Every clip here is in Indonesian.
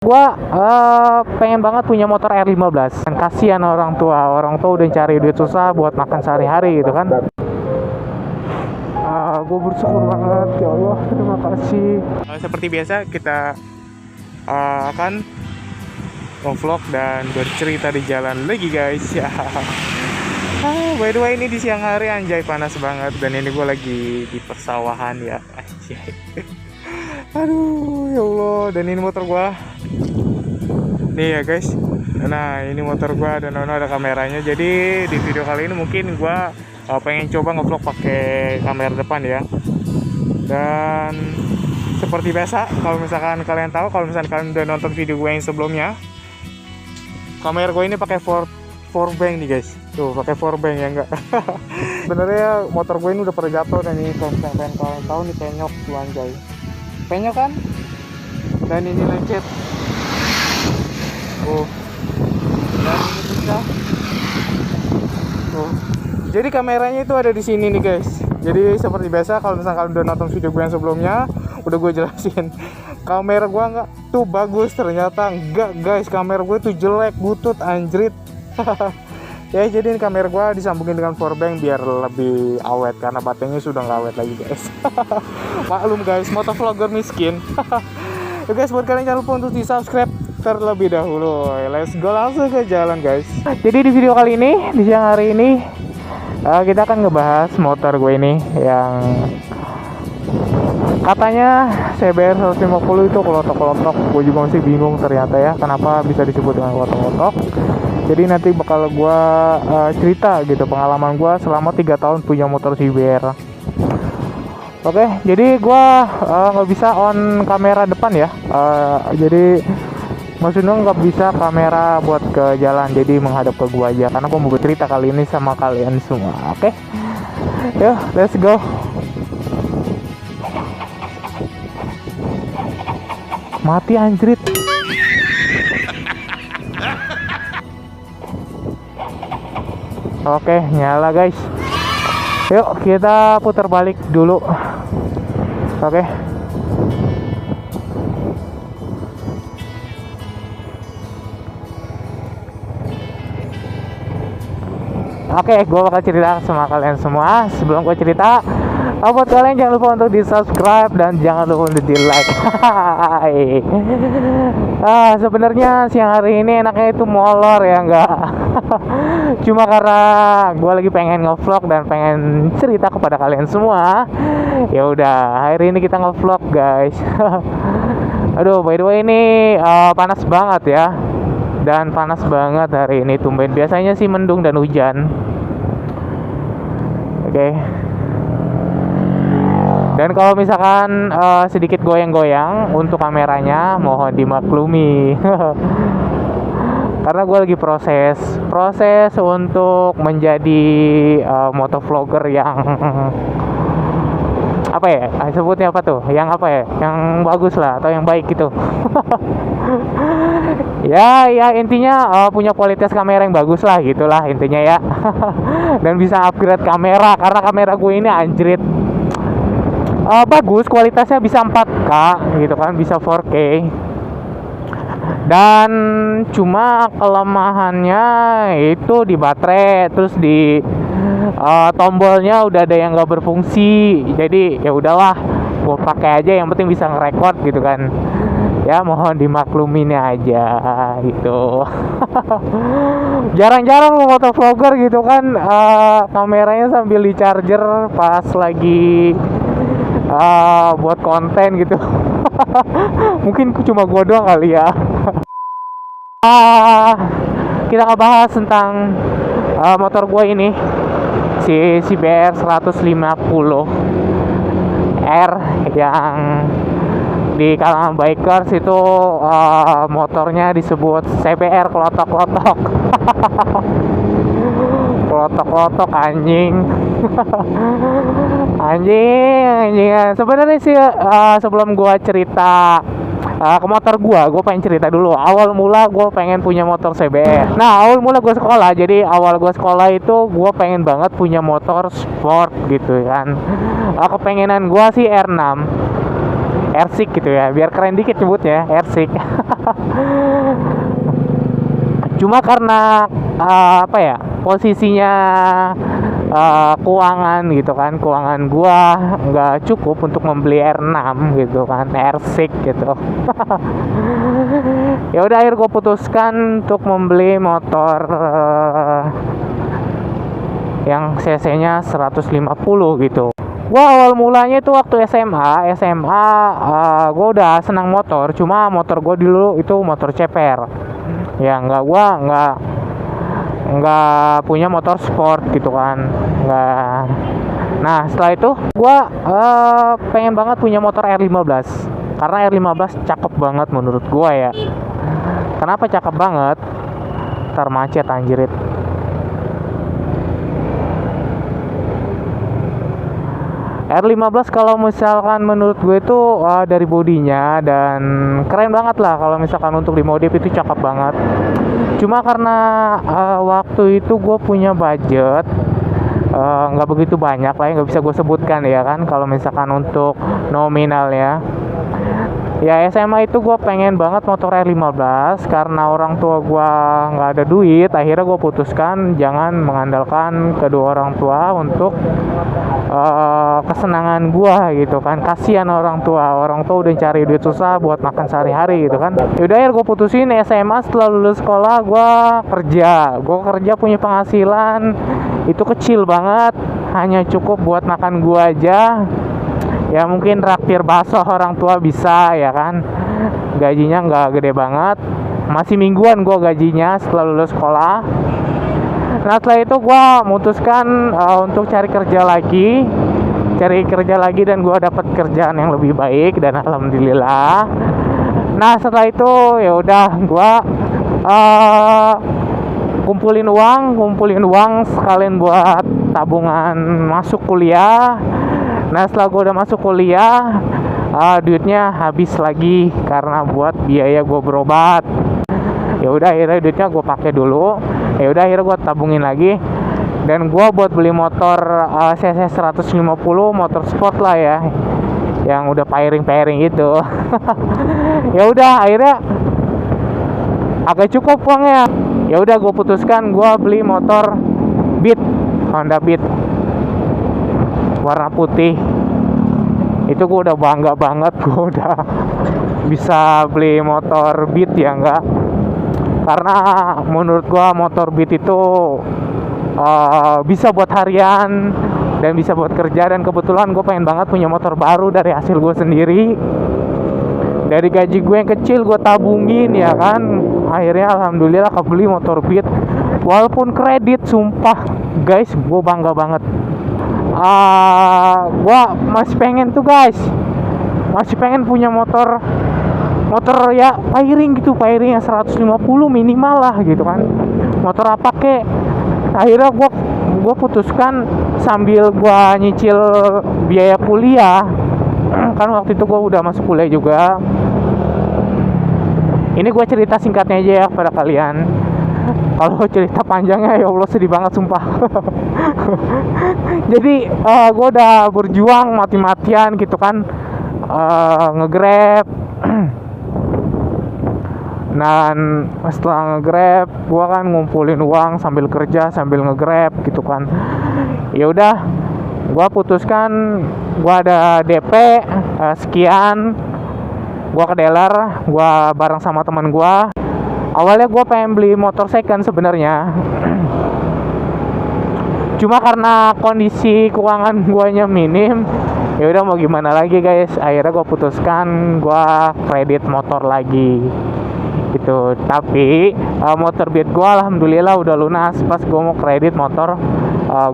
Gua pengen banget punya motor R15. Dan kasihan orang tua udah cari duit susah buat makan sehari-hari gitu kan. Gue bersyukur banget ya Allah, terima kasih. Seperti biasa kita akan vlog dan bercerita di jalan lagi guys ya. By the way ini di siang hari anjay panas banget dan ini gue lagi di persawahan ya anjay. Aduh ya Allah, dan ini motor gue nih ya guys. Nah ini motor gue dan ada kameranya. Jadi di video kali ini mungkin gue pengen coba ngevlog pakai kamera depan ya. Dan seperti biasa kalau misalkan kalian tahu, kalau misalkan kalian udah nonton video gue yang sebelumnya, kamera gue ini pakai 4 bank nih guys. Tuh pakai 4 bank ya enggak. Sebenarnya motor gue ini udah pernah jatuh dan ini kalian tahu nih penyok tuh anjay. Penyok kan? Dan ini lecet. Dan ini pecah. Jadi kameranya itu ada di sini nih guys. Jadi seperti biasa kalau misalkan kalian udah nonton video gue yang sebelumnya, udah gue jelasin. Kamera gue nggak tuh bagus, ternyata enggak guys. Kamera gue tuh jelek, butut, anjrit. Ya jadi ini kamera gue disambungin dengan powerbank biar lebih awet karena baterainya sudah nggak awet lagi guys. Maklum guys, motovlogger miskin. Ya guys, buat kalian jangan lupa untuk di subscribe terlebih dahulu. Let's go langsung ke jalan guys. Jadi di video kali ini, di siang hari ini, kita akan ngebahas motor gue ini yang katanya CBR 150 itu kelotok-kelotok. Gue juga masih bingung ternyata ya kenapa bisa disebut dengan kelotok-kelotok. Jadi nanti bakal gue cerita gitu pengalaman gue selama 3 tahun punya motor CBR. Oke, jadi gue nggak bisa on kamera depan ya. Jadi maksudnya nggak bisa kamera buat ke jalan, jadi menghadap ke gua aja karena gua mau bercerita kali ini sama kalian semua. Oke, yuk let's go. Mati anjrit. Oke, nyala guys. Yuk kita putar balik dulu. Oke. Oke, gue bakal cerita sama kalian semua. Sebelum gue cerita, buat kalian jangan lupa untuk di subscribe dan jangan lupa untuk di like. Sebenarnya siang hari ini enaknya itu molor ya enggak. Cuma karena gue lagi pengen ngevlog dan pengen cerita kepada kalian semua. Ya udah, hari ini kita ngevlog guys. Aduh, by the way ini panas banget ya. Dan panas banget hari ini tumben. Biasanya sih mendung dan hujan. Oke. Dan kalau misalkan sedikit goyang-goyang untuk kameranya, mohon dimaklumi. Karena gue lagi proses untuk menjadi motovlogger yang apa ya? Sebutnya apa tuh? Yang apa ya? Yang bagus lah atau yang baik gitu. Ya intinya punya kualitas kamera yang bagus lah gitulah intinya ya. Dan bisa upgrade kamera karena kamera gue ini anjrit bagus, kualitasnya bisa 4K gitu kan, bisa 4K. Dan cuma kelemahannya itu di baterai, terus di tombolnya udah ada yang nggak berfungsi. Jadi ya udahlah, gue pakai aja yang penting bisa ngerekord gitu kan. Ya mohon dimakluminnya aja gitu. Jarang-jarang lo motovlogger gitu kan kameranya sambil di charger pas lagi buat konten gitu. Mungkin cuma gua doang kali ya. Kita ngebahas tentang motor gua ini si CBR 150R yang di kalangan bikers itu motornya disebut CBR kelotok-kelotok. Kelotok-kelotok anjing. anjing. Sebenarnya sih sebelum gua cerita ke motor gua pengen cerita dulu awal mula gua pengen punya motor CBR. Nah awal mula gua sekolah, jadi awal gua sekolah itu gua pengen banget punya motor sport gitu kan. Kepengenan gua sih R6. Airsick gitu ya, biar keren dikit nyebutnya Airsick. Cuma karena apa ya, posisinya keuangan gitu kan, keuangan gua nggak cukup untuk membeli R6 gitu kan, Airsick gitu. Ya udah, akhirnya gue putuskan untuk membeli motor yang cc-nya 150 gitu. Gua awal mulanya itu waktu SMA gue udah senang motor, cuma motor gue dulu itu motor ceper. Ya nggak punya motor sport gitu kan, nggak. Nah setelah itu gue pengen banget punya motor R15, karena R15 cakep banget menurut gue ya. Kenapa cakep banget? Ntar macet anjirit. R15 kalau misalkan menurut gue itu dari bodinya dan keren banget lah, kalau misalkan untuk dimodif itu cakep banget. Cuma karena waktu itu gue punya budget nggak begitu banyak lah, nggak bisa gue sebutkan ya kan, kalau misalkan untuk nominalnya. Ya SMA itu gue pengen banget motor R15, karena orang tua gue nggak ada duit. Akhirnya gue putuskan jangan mengandalkan kedua orang tua untuk kesenangan gue gitu kan. Kasihan orang tua udah cari duit susah buat makan sehari-hari gitu kan. Yaudah, akhirnya gue putusin SMA. Setelah lulus sekolah gue kerja punya penghasilan itu kecil banget, hanya cukup buat makan gue aja. Ya mungkin traktir bakso orang tua bisa ya kan. Gajinya nggak gede banget, masih mingguan gue gajinya setelah lulus sekolah. Nah setelah itu gue memutuskan untuk cari kerja lagi dan gue dapat kerjaan yang lebih baik dan alhamdulillah. Nah setelah itu ya udah gue kumpulin uang sekalian buat tabungan masuk kuliah. Nah setelah gue udah masuk kuliah, duitnya habis lagi karena buat biaya gue berobat. Ya udah, akhirnya duitnya gue pakai dulu. Ya udah, akhirnya gue tabungin lagi dan gue buat beli motor cc 150, motor sport lah ya, yang udah pairing gitu. Ya udah, akhirnya agak cukup uangnya. Ya udah, gue putuskan gue beli motor Beat, Honda Beat warna putih. Itu gue udah bangga banget, gue udah bisa beli motor Beat ya enggak. Karena menurut gue motor Beat itu bisa buat harian dan bisa buat kerja. Dan kebetulan gue pengen banget punya motor baru dari hasil gue sendiri, dari gaji gue yang kecil gue tabungin ya kan. Akhirnya alhamdulillah kebeli motor Beat walaupun kredit. Sumpah guys, gue bangga banget. Gua masih pengen tuh guys, masih pengen punya motor ya pairing gitu, pairing yang 150 minimal lah gitu kan. Motor apa kek. Akhirnya gua putuskan sambil gua nyicil biaya kuliah. Kan waktu itu gua udah masuk kuliah juga. Ini gua cerita singkatnya aja ya pada kalian. Kalau cerita panjangnya ya Allah sedih banget sumpah. Jadi gue udah berjuang mati-matian gitu kan, nge-grab. Dan setelah nge-grab gue kan ngumpulin uang sambil kerja sambil nge-grab gitu kan. Ya udah, gue putuskan gue ada DP sekian. Gue ke dealer, gue bareng sama teman gue. Awalnya gue pengen beli motor second sebenarnya. Cuma karena kondisi keuangan guanya minim, ya udah mau gimana lagi guys. Akhirnya gue putuskan gue kredit motor lagi gitu. Tapi motor Beat gue alhamdulillah udah lunas pas gue mau kredit motor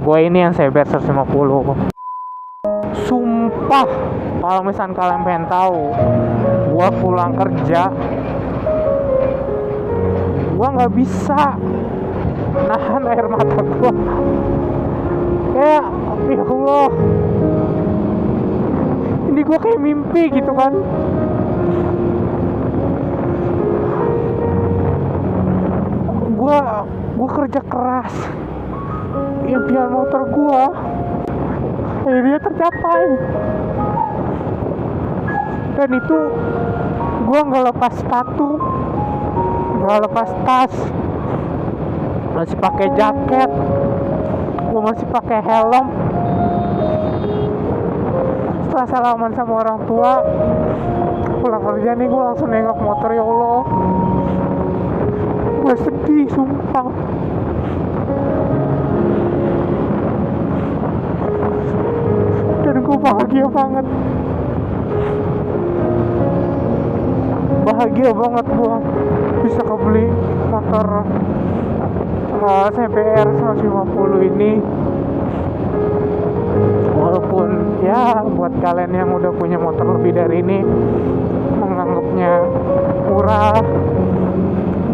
gue ini yang CBR 150. Sumpah, kalau misalnya kalian pengen tahu, gue pulang kerja gue nggak bisa nahan air mata gue. Kayak ya Allah, ini gue kayak mimpi gitu kan. Gue kerja keras impian motor gue akhirnya tercapai. Dan itu gue nggak lepas sepatu, nggak lepas tas, masih pakai jaket, gue masih pakai helm. Setelah salaman sama orang tua, pulang kerja nih gue langsung nengok motor. Ya Allah, gue sedih sumpah. Dan gue bahagia banget, gue bisa kebeli motor CBR 150 ini. Walaupun ya buat kalian yang udah punya motor lebih dari ini menganggapnya murah,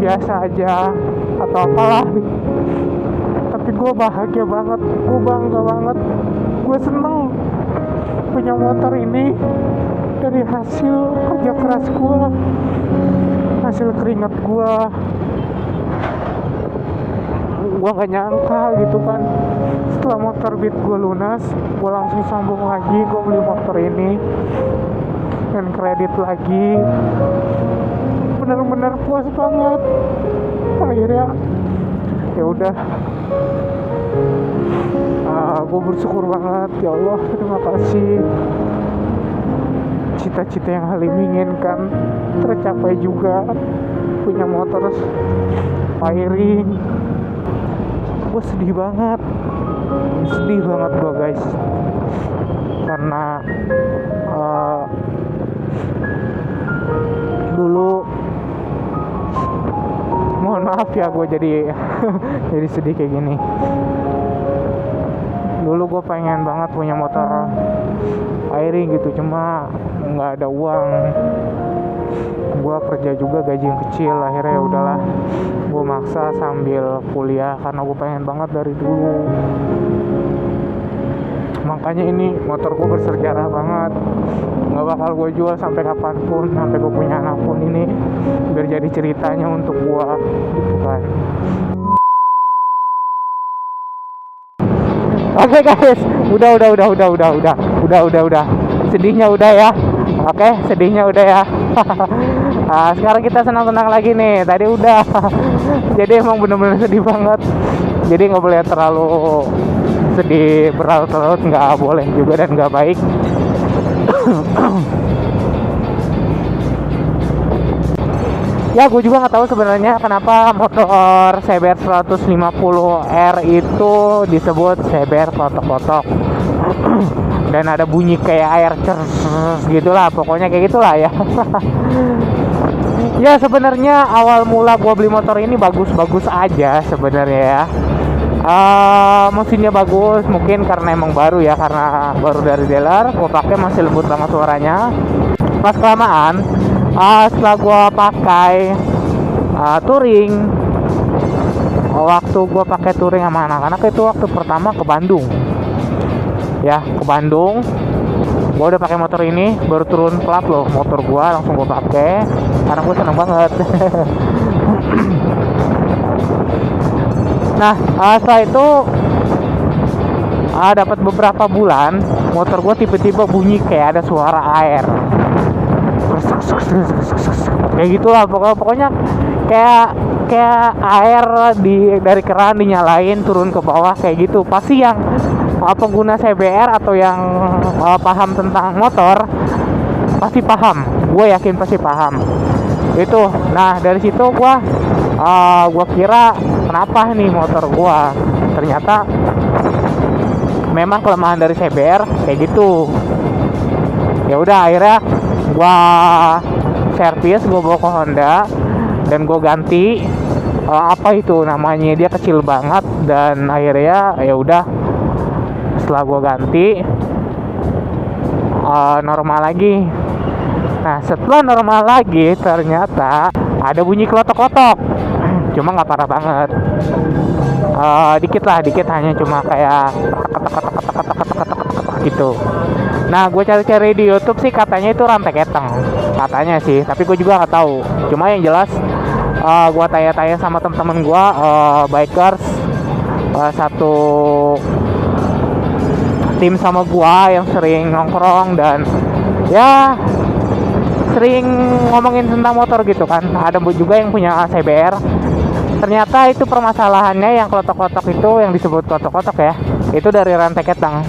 biasa aja atau apalah, tapi gue bahagia banget, gue bangga banget, gue seneng punya motor ini dari hasil kerja keras gue, hasil keringat gue. Gue gak nyangka gitu kan, setelah motor Beat gue lunas, gue langsung sambung lagi, gue beli motor ini dan kredit lagi. Bener-bener puas banget. Akhirnya ya udah, gue bersyukur banget. Ya Allah, terima kasih, cita-cita yang Halim inginkan tercapai juga, punya motor Fairing. Gue sedih banget gue guys, karena dulu, mohon maaf ya gue jadi jadi sedih kayak gini. Dulu gue pengen banget punya motor Fairing gitu, cuma nggak ada uang. Gue kerja juga gaji yang kecil, akhirnya ya udahlah, gue maksa sambil kuliah karena gue pengen banget dari dulu. Makanya ini motor gue bersejarah banget, nggak bakal gue jual sampai kapanpun, sampai gue punya anak pun. Ini biar jadi ceritanya untuk gue gitu kan. Oke guys, udah. Sedihnya udah ya. Oke, sedihnya udah ya. Sekarang kita senang-senang lagi nih. Tadi udah. Jadi emang bener-bener sedih banget. Jadi nggak boleh terlalu sedih berlarut-larut, nggak boleh juga dan nggak baik. Ya, gue juga nggak tahu sebenarnya kenapa motor CBR 150R itu disebut CBR kotok-kotok. Dan ada bunyi kayak air gitulah, pokoknya kayak gitulah ya. Ya sebenarnya awal mula gue beli motor ini bagus-bagus aja sebenarnya ya. Mesinnya bagus, mungkin karena emang baru ya, karena baru dari dealer. Gue pakai masih lembut banget suaranya. Pas kelamaan, setelah gue pakai touring, waktu gue pakai touring sama anak-anak itu waktu pertama ke Bandung. Ya, ke Bandung, gue udah pakai motor ini, baru turun plat loh motor gue, langsung gue pakai karena gue seneng banget. Nah, setelah itu dapat beberapa bulan, motor gue tiba-tiba bunyi kayak ada suara air, kayak gitulah pokoknya kayak air dari keran dinyalain turun ke bawah kayak gitu. Pasti yang pengguna CBR atau yang paham tentang motor pasti paham, gue yakin pasti paham itu. Nah dari situ gue kira kenapa nih motor gue, ternyata memang kelemahan dari CBR kayak gitu. Ya udah, akhirnya gue servis, gue bawa ke Honda dan gue ganti apa itu namanya, dia kecil banget. Dan akhirnya ya udah, setelah gue ganti normal lagi. Nah setelah normal lagi ternyata ada bunyi klotok-klotok, cuma nggak parah banget, dikit, hanya cuma kayak gitu. Nah gue cari-cari di YouTube sih katanya itu rantai keteng, katanya sih, tapi gue juga nggak tahu. Cuma yang jelas gue tanya-tanya sama teman-teman gue bikers, satu tim sama gua yang sering nongkrong, dan ya sering ngomongin tentang motor gitu kan. Ada juga yang punya CBR. Ternyata itu permasalahannya yang klotok-klotok itu, yang disebut klotok-klotok ya, itu dari rantai ketang.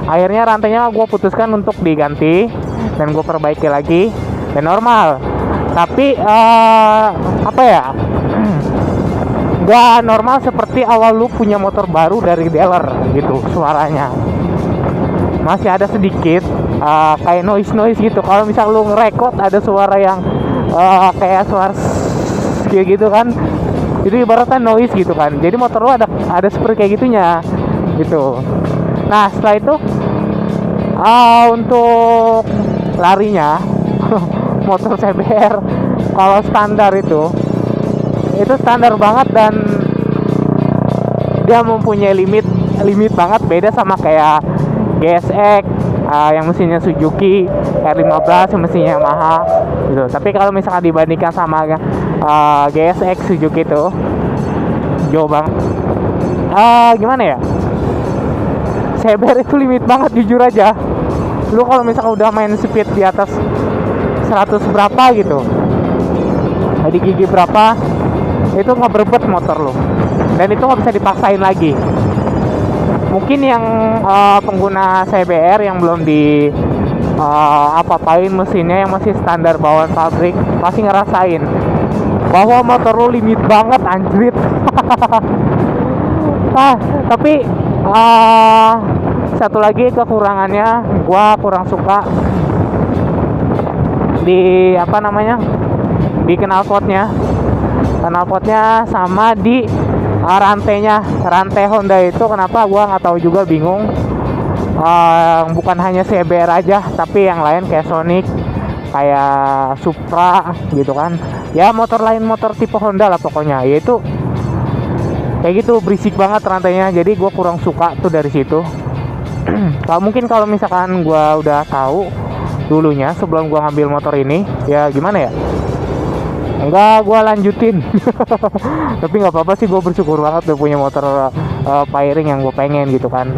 Akhirnya rantainya gue putuskan untuk diganti dan gue perbaiki lagi dan normal. Tapi apa ya, nggak normal seperti awal lu punya motor baru dari dealer gitu suaranya. Masih ada sedikit kayak noise gitu. Kalau misal lu ngerekord ada suara yang kayak suara kayak gitu kan, itu ibaratnya noise gitu kan. Jadi motor lu ada seperti kayak gitunya gitu. Nah setelah itu untuk larinya motor CBR kalau standar itu standar banget, dan dia mempunyai limit banget, beda sama kayak GSX yang mesinnya Suzuki, R15 yang mesinnya Yamaha gitu. Tapi kalau misalkan dibandingkan sama GSX Suzuki itu jauh banget. Gimana ya, CBR itu limit banget jujur aja. Lu kalau misalkan udah main speed di atas 100 berapa gitu, di gigi berapa, itu nggak berebet motor lo, dan itu nggak bisa dipaksain lagi. Mungkin yang pengguna CBR yang belum di apa-apain mesinnya, yang masih standar bawaan pabrik, pasti ngerasain bahwa motor lo limit banget anjrit. Tapi satu lagi kekurangannya, gua kurang suka di di knalpotnya sama di rantainya. Rantai Honda itu kenapa gua nggak tahu juga, bingung. Bukan hanya CBR aja, tapi yang lain kayak Sonic, kayak Supra gitu kan ya, motor tipe Honda lah pokoknya, yaitu kayak gitu, berisik banget rantainya. Jadi gua kurang suka tuh dari situ. Kalau misalkan gua udah tahu dulunya sebelum gua ngambil motor ini, ya gimana ya, enggak gua lanjutin. Tapi nggak apa-apa sih, gua bersyukur banget udah punya motor Pairing yang gua pengen gitu kan.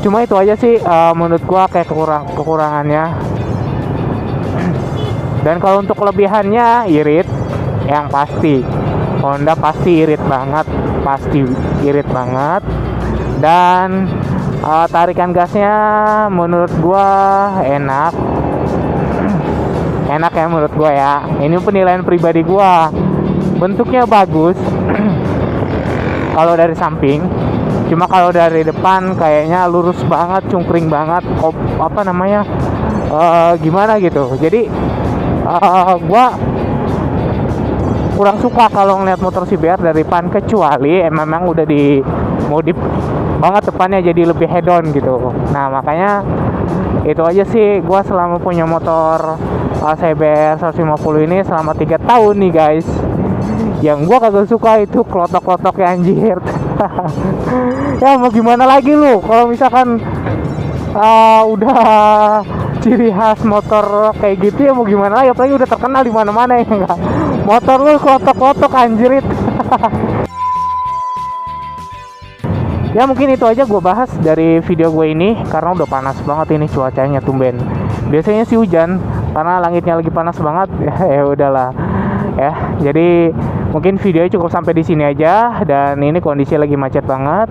Cuma itu aja sih menurut gua kayak kekurangannya. Dan kalau untuk kelebihannya, irit yang pasti Honda pasti irit banget, dan tarikan gasnya menurut gua enak ya menurut gua ya. Ini penilaian pribadi gua. Bentuknya bagus kalau dari samping, cuma kalau dari depan kayaknya lurus banget, cungkring banget, gimana gitu. Jadi gua kurang suka kalau ngeliat motor CBR dari depan, kecuali memang udah dimodif banget depannya jadi lebih head on gitu. Nah makanya itu aja sih, gua selama punya motor CBR 150 ini selama 3 tahun nih guys, yang gua kagak suka itu klotok-klotok ya anjir. Ya mau gimana lagi lu, kalau misalkan udah ciri khas motor kayak gitu, ya mau gimana lagi, apalagi udah terkenal di mana-mana ya enggak. Motor lu klotok-klotok anjrit. Ya mungkin itu aja gue bahas dari video gue ini, karena udah panas banget ini cuacanya tumben. Biasanya sih hujan, karena langitnya lagi panas banget. Ya udahlah ya. Jadi mungkin videonya cukup sampai di sini aja, dan ini kondisi lagi macet banget.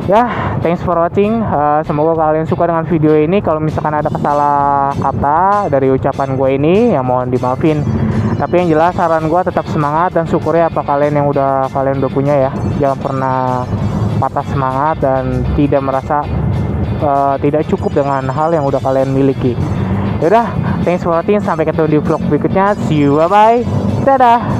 Ya, thanks for watching. Semoga kalian suka dengan video ini. Kalau misalkan ada salah kata dari ucapan gue ini, ya mohon dimaafin. Tapi yang jelas saran gue tetap semangat, dan syukurnya apa kalian yang kalian udah punya ya. Jangan pernah patah semangat dan tidak merasa tidak cukup dengan hal yang udah kalian miliki. Yaudah, thanks for watching. Sampai ketemu di vlog berikutnya. See you, bye bye. Dadah.